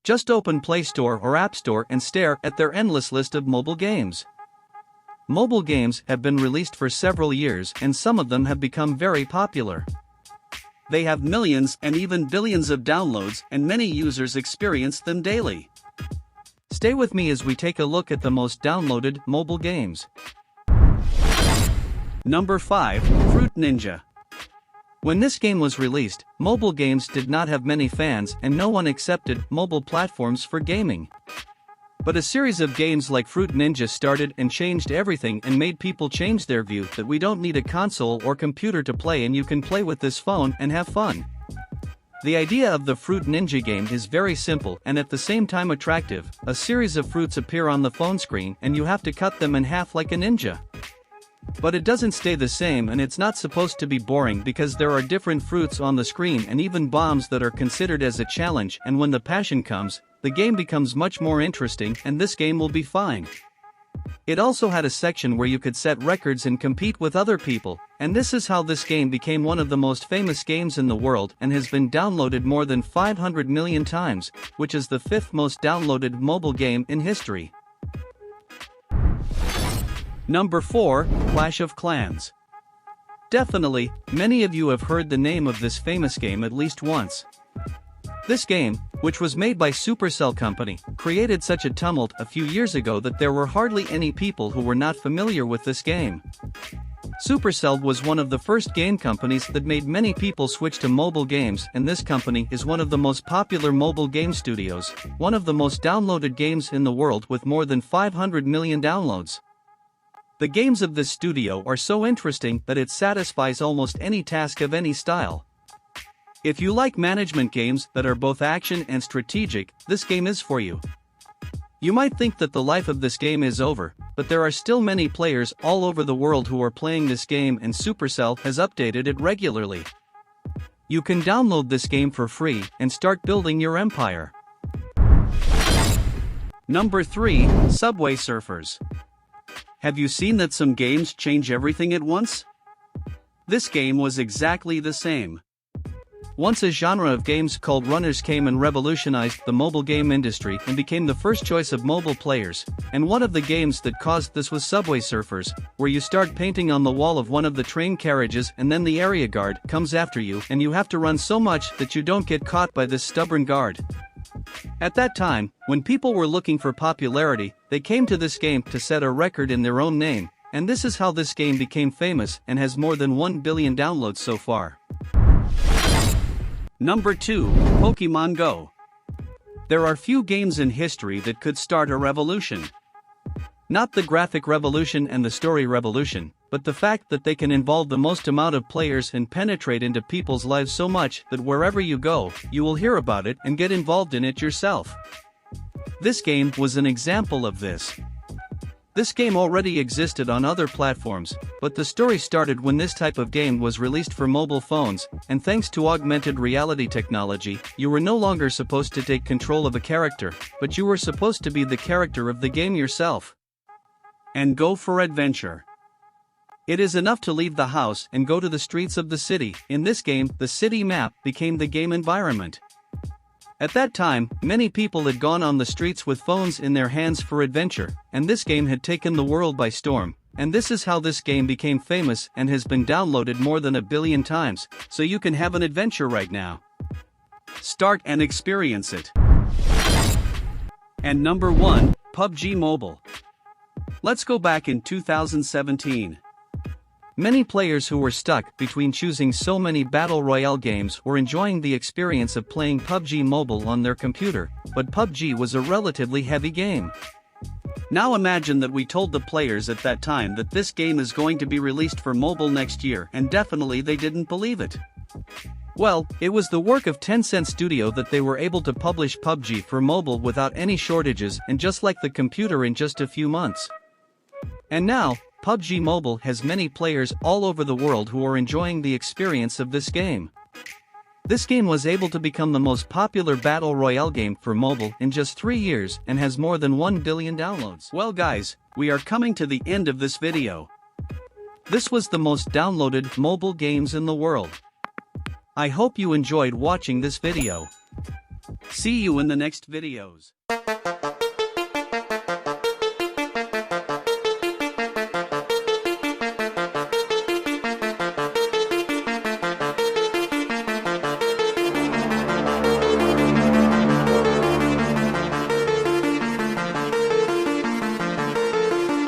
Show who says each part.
Speaker 1: Just open Play Store or App Store and stare at their endless list of mobile games. Mobile games have been released for several years and some of them have become very popular. They have millions and even billions of downloads and many users experience them daily. Stay with me as we take a look at the most downloaded mobile games. Number 5, Fruit Ninja. When this game was released, mobile games did not have many fans and no one accepted mobile platforms for gaming. But a series of games like Fruit Ninja started and changed everything and made people change their view that we don't need a console or computer to play and you can play with this phone and have fun. The idea of the Fruit Ninja game is very simple and at the same time attractive. A series of fruits appear on the phone screen and you have to cut them in half like a ninja. But it doesn't stay the same and it's not supposed to be boring because there are different fruits on the screen and even bombs that are considered as a challenge, and when the passion comes, the game becomes much more interesting and this game will be fine. It also had a section where you could set records and compete with other people, and this is how this game became one of the most famous games in the world and has been downloaded more than 500 million times, which is the 5th most downloaded mobile game in history. Number 4, Clash of Clans. Definitely, many of you have heard the name of this famous game at least once. This game, which was made by Supercell Company, created such a tumult a few years ago that there were hardly any people who were not familiar with this game. Supercell was one of the first game companies that made many people switch to mobile games, and this company is one of the most popular mobile game studios, one of the most downloaded games in the world with more than 500 million downloads. The games of this studio are so interesting that it satisfies almost any task of any style. If you like management games that are both action and strategic, this game is for you. You might think that the life of this game is over, but there are still many players all over the world who are playing this game and Supercell has updated it regularly. You can download this game for free and start building your empire. Number 3, Subway Surfers. Have you seen that some games change everything at once? This game was exactly the same. Once a genre of games called runners came and revolutionized the mobile game industry and became the first choice of mobile players, and one of the games that caused this was Subway Surfers, where you start painting on the wall of one of the train carriages and then the area guard comes after you and you have to run so much that you don't get caught by this stubborn guard. At that time, when people were looking for popularity, they came to this game to set a record in their own name, and this is how this game became famous and has more than 1 billion downloads so far. Number 2, Pokemon Go. There are few games in history that could start a revolution. Not the graphic revolution and the story revolution, but the fact that they can involve the most amount of players and penetrate into people's lives so much that wherever you go, you will hear about it and get involved in it yourself. This game was an example of this. This game already existed on other platforms, but the story started when this type of game was released for mobile phones, and thanks to augmented reality technology, you were no longer supposed to take control of a character, but you were supposed to be the character of the game yourself. And go for adventure. It is enough to leave the house and go to the streets of the city. In this game, the city map became the game environment. At that time, many people had gone on the streets with phones in their hands for adventure, and this game had taken the world by storm, and this is how this game became famous and has been downloaded more than 1 billion times, so you can have an adventure right now. Start and experience it. And number 1, PUBG Mobile. Let's go back in 2017. Many players who were stuck between choosing so many battle royale games were enjoying the experience of playing PUBG Mobile on their computer, but PUBG was a relatively heavy game. Now imagine that we told the players at that time that this game is going to be released for mobile next year, and definitely they didn't believe it. Well, it was the work of Tencent Studio that they were able to publish PUBG for mobile without any shortages and just like the computer in just a few months. And now, PUBG Mobile has many players all over the world who are enjoying the experience of this game. This game was able to become the most popular battle royale game for mobile in just 3 years and has more than 1 billion downloads. Well guys, we are coming to the end of this video. This was the most downloaded mobile games in the world. I hope you enjoyed watching this video. See you in the next videos.